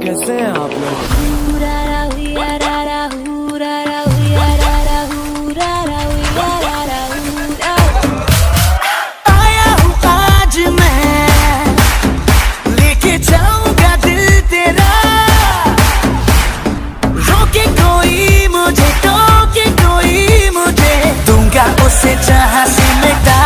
कैसे हैं आप लोग? आया हूँ आज मैं, लेके जाऊंगा दिल तेरा। रोके कोई मुझे, टोके कोई मुझे, दूंगा उसे जहाँ से मिटा।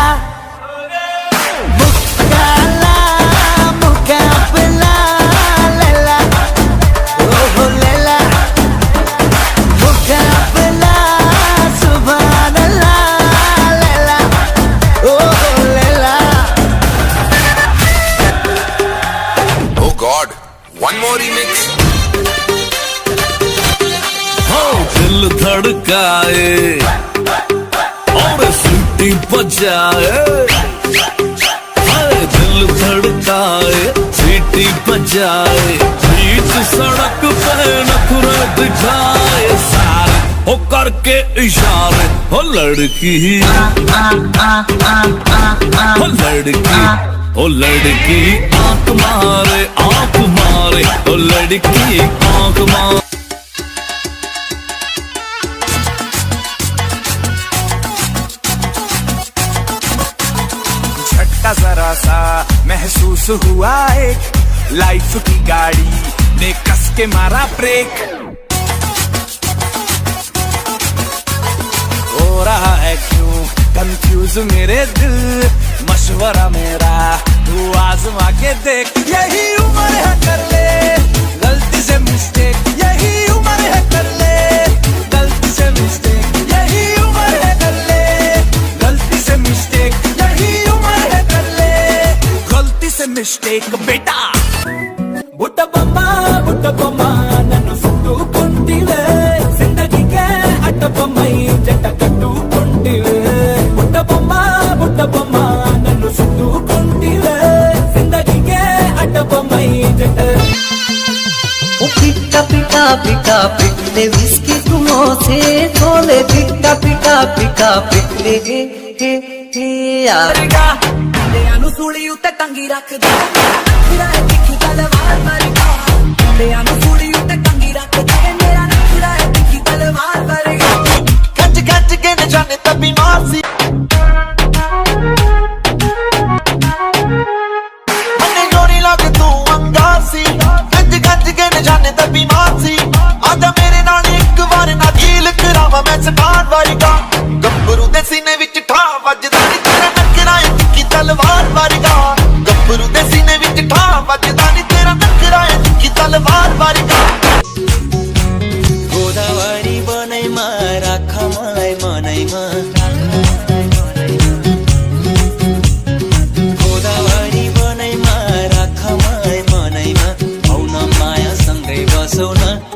One more remix. हो दिल धड़काए और सीटी बजाए, दिल धड़काए सीटी बजाए, बीच सड़क पे नखरे दिखाए सारे हो करके इशारे। हो लड़की हो लड़की ओ लड़की आंख मारे ओ लड़की आंख मारे। झटका जरा सा महसूस हुआ एक, लाइफ की गाड़ी ने कस के मारा ब्रेक। हो रहा है क्यों कंफ्यूज मेरे दिल, मशवरा मेरा तू आजमा के देख। यही उम्र है कर ले गलती से मिस्टेक, यही उम्र है कर ले गलती से मिस्टेक, यही उम्र है कर ले गलती से मिस्टेक, यही उम्र है कर ले गलती से मिस्टेक। बेटा బుట్టబొమ్మ నన్ను చుట్టుకుంటివే, జిందగీకే అడ్డబొమ్మై జంట కట్టుకుంటివే। బుట్టబొమ్మ నన్ను చుట్టుకుంటివే, జిందగీకే అడ్డబొమ్మై జంట। पिटा पिटा पिटा पिटले विस्की तुमो से तोले, पिटा पिटा पिटा पिटले हे हे हे यार। ਨੂੰ ਸੂਲੀ ਉੱਤੇ ਟੰਗੀ ਰੱਖਦਾ, ਮੇਰਾ ਤਿੱਖੀ ਤਲਵਾਰ ਵਰਗਾ। ਲਿਆਂ ਨੂੰ ਸੂਲੀ ਉੱਤੇ ਟੰਗੀ ਰੱਖਦਾ, ਮੇਰਾ ਨਖਰਾ ਹੈ ਤਿੱਖੀ ਤਲਵਾਰ ਵਰਗਾ। ਗੱਜ ਗੱਜ ਕੇ ਨ ਜਾਣੇ ਤਬੀ ਮਾਰਸੀ, ਮੰਨੇ ਗੋਰੀ ਲੱਗ ਤੂੰ ਅੰਗਾਸੀ। ਗੱਜ ਗੱਜ ਕੇ ਨ ਜਾਣੇ ਤਬੀ ਮਾਰਸੀ, ਆਜਾ ਮੇਰੇ ਨਾਲ ਇੱਕ ਵਾਰ ਨਾ ਝੀਲ ਕਰਾਵਾਂ ਮੈਂ ਸਟਾਰ ਵਰਗਾ। ਗੱਭਰੂ ਦੇ ਸੀਨੇ ਵਿੱਚ ਠਾ ਵੱਜਦਾ ਨੀ ਤੇਰਾ ਨਖਰਾ ਹੈ ਤਿੱਖੀ ਤਲਵਾਰ ਵਰਗਾ। ਗੱਭਰੂ ਦੇ ਸੀਨੇ ਵਿੱਚ ਠਾ ਵੱਜਦਾ ਨੀ ਤੇਰਾ ਨਖਰਾ ਹੈ ਤਿੱਖੀ तलवार वरगा। गोदावरी बनैमा राख मलाई मनैमा, गोदावरी बनैमा राख मलाई मनैमा, आउन माया सँगै बसौ न।